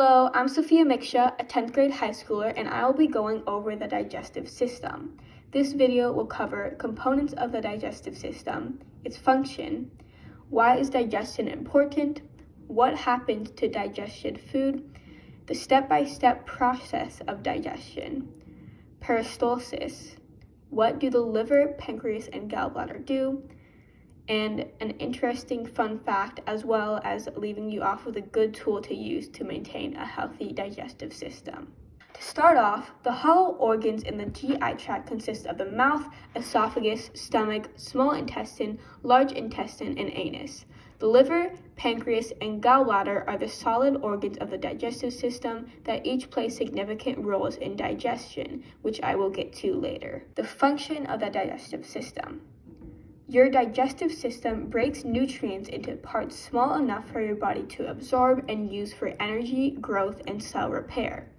Hello, I'm Sophia Micsa, a 10th grade high schooler, and I will be going over the digestive system. This video will cover components of the digestive system, its function, why is digestion important, what happens to digested food, the step-by-step process of digestion, peristalsis, what do the liver, pancreas, and gallbladder do, and an interesting fun fact, as well as leaving you off with a good tool to use to maintain a healthy digestive system. To start off, the hollow organs in the GI tract consist of the mouth, esophagus, stomach, small intestine, large intestine, and anus. The liver, pancreas, and gallbladder are the solid organs of the digestive system that each play significant roles in digestion, which I will get to later. The function of the digestive system. Your digestive system breaks nutrients into parts small enough for your body to absorb and use for energy, growth, and cell repair.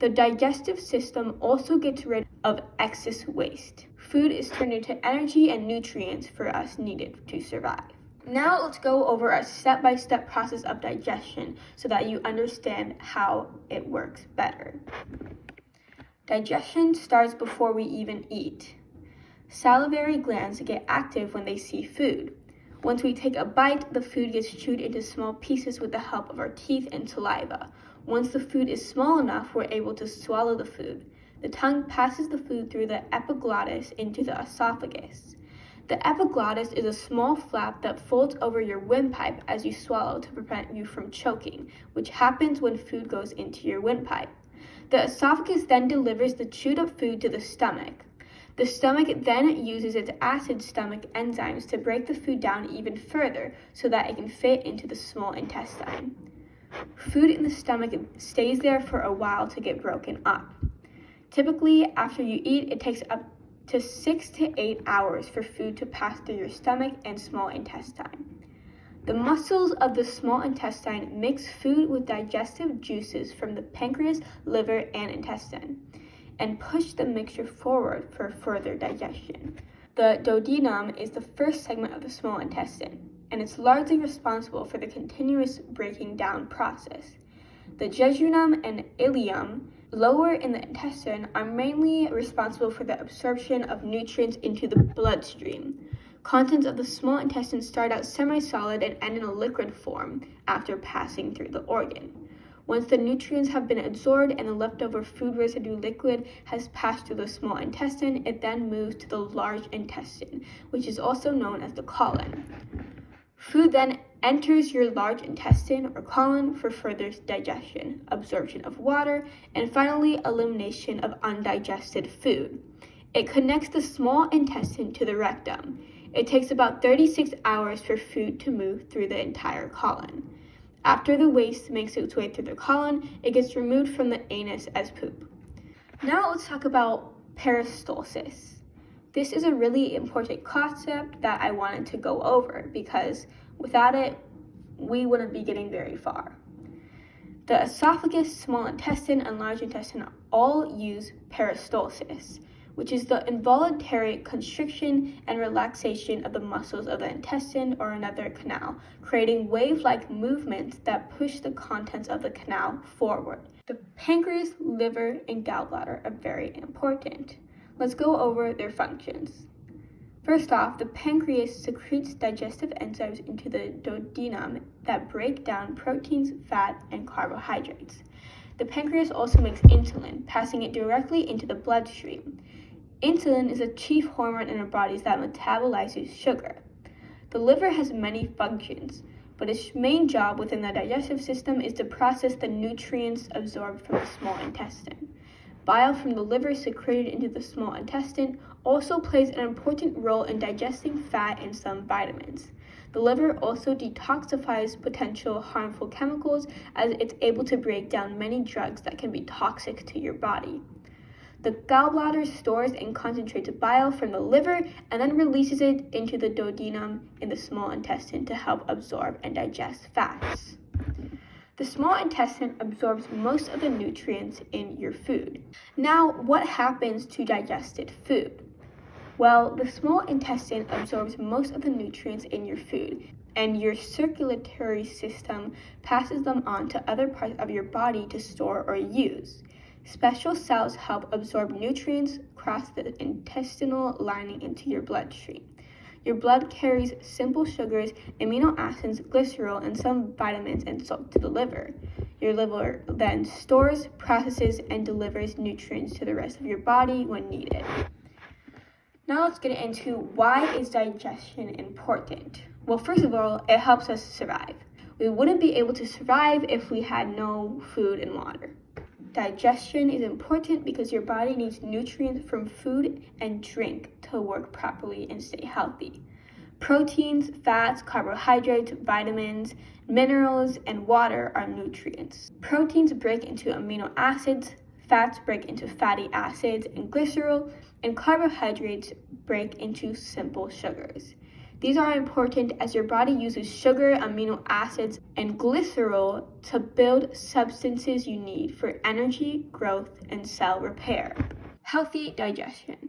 The digestive system also gets rid of excess waste. Food is turned into energy and nutrients for us needed to survive. Now let's go over a step-by-step process of digestion so that you understand how it works better. Digestion starts before we even eat. Salivary glands get active when they see food. Once we take a bite, the food gets chewed into small pieces with the help of our teeth and saliva. Once the food is small enough, we're able to swallow the food. The tongue passes the food through the epiglottis into the esophagus. The epiglottis is a small flap that folds over your windpipe as you swallow to prevent you from choking, which happens when food goes into your windpipe. The esophagus then delivers the chewed up food to the stomach. The stomach then uses its acid stomach enzymes to break the food down even further so that it can fit into the small intestine. Food in the stomach stays there for a while to get broken up. Typically, after you eat, it takes up to 6 to 8 hours for food to pass through your stomach and small intestine. The muscles of the small intestine mix food with digestive juices from the pancreas, liver, and intestine, and push the mixture forward for further digestion. The duodenum is the first segment of the small intestine, and it's largely responsible for the continuous breaking down process. The jejunum and ileum, lower in the intestine, are mainly responsible for the absorption of nutrients into the bloodstream. Contents of the small intestine start out semi-solid and end in a liquid form after passing through the organ. Once the nutrients have been absorbed and the leftover food residue liquid has passed through the small intestine, it then moves to the large intestine, which is also known as the colon. Food then enters your large intestine or colon for further digestion, absorption of water, and finally elimination of undigested food. It connects the small intestine to the rectum. It takes about 36 hours for food to move through the entire colon. After the waste makes its way through the colon, it gets removed from the anus as poop. Now let's talk about peristalsis. This is a really important concept that I wanted to go over because without it, we wouldn't be getting very far. The esophagus, small intestine, and large intestine all use peristalsis, which is the involuntary constriction and relaxation of the muscles of the intestine or another canal, creating wave-like movements that push the contents of the canal forward. The pancreas, liver, and gallbladder are very important. Let's go over their functions. First off, the pancreas secretes digestive enzymes into the duodenum that break down proteins, fat, and carbohydrates. The pancreas also makes insulin, passing it directly into the bloodstream. Insulin is a chief hormone in our bodies that metabolizes sugar. The liver has many functions, but its main job within the digestive system is to process the nutrients absorbed from the small intestine. Bile from the liver secreted into the small intestine also plays an important role in digesting fat and some vitamins. The liver also detoxifies potential harmful chemicals as it's able to break down many drugs that can be toxic to your body. The gallbladder stores and concentrates bile from the liver and then releases it into the duodenum in the small intestine to help absorb and digest fats. The small intestine absorbs most of the nutrients in your food. Now, what happens to digested food? Well, the small intestine absorbs most of the nutrients in your food. and your circulatory system passes them on to other parts of your body to store or use. Special cells help absorb nutrients across the intestinal lining into your bloodstream. Your blood carries simple sugars, amino acids, glycerol, and some vitamins and salt to the liver. Your liver then stores, processes, and delivers nutrients to the rest of your body when needed. Now let's get into why is digestion important. Well, first of all, it helps us survive. We wouldn't be able to survive if we had no food and water. Digestion is important because your body needs nutrients from food and drink to work properly and stay healthy. Proteins, fats, carbohydrates, vitamins, minerals, and water are nutrients. Proteins break into amino acids, fats break into fatty acids and glycerol, and carbohydrates break into simple sugars. These are important as your body uses sugar, amino acids, and glycerol to build substances you need for energy, growth, and cell repair. Healthy digestion.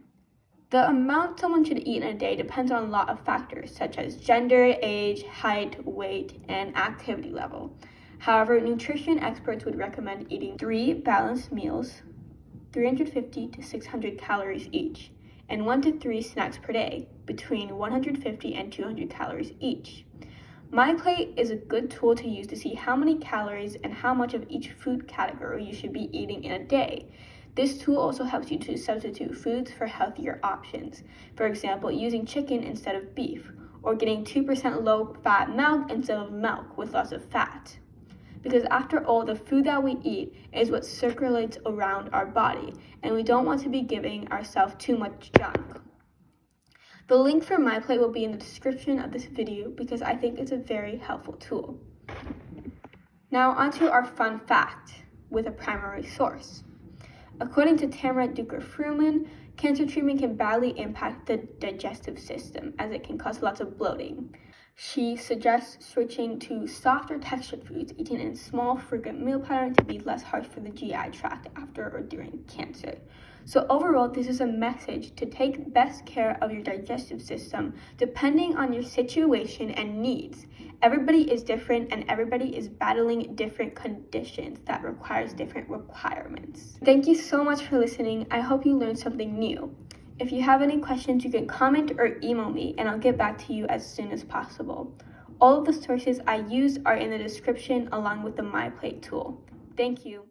The amount someone should eat in a day depends on a lot of factors such as gender, age, height, weight, and activity level. However, nutrition experts would recommend eating 3 balanced meals, 350 to 600 calories each, and 1 to 3 snacks per day, between 150 and 200 calories each. MyPlate is a good tool to use to see how many calories and how much of each food category you should be eating in a day. This tool also helps you to substitute foods for healthier options. For example, using chicken instead of beef, or getting 2% low-fat milk instead of milk with lots of fat. Because after all, the food that we eat is what circulates around our body, and we don't want to be giving ourselves too much junk. The link for MyPlate will be in the description of this video because I think it's a very helpful tool. Now onto our fun fact with a primary source. According to Tamara Duker-Fruman, cancer treatment can badly impact the digestive system as it can cause lots of bloating. She suggests switching to softer textured foods eaten in small, frequent meal pattern to be less harsh for the GI tract after or during cancer. So overall, this is a message to take best care of your digestive system depending on your situation and needs. Everybody is different and everybody is battling different conditions that requires different requirements. Thank you so much for listening. I hope you learned something new. If you have any questions, you can comment or email me and I'll get back to you as soon as possible. All of the sources I used are in the description along with the MyPlate tool. Thank you.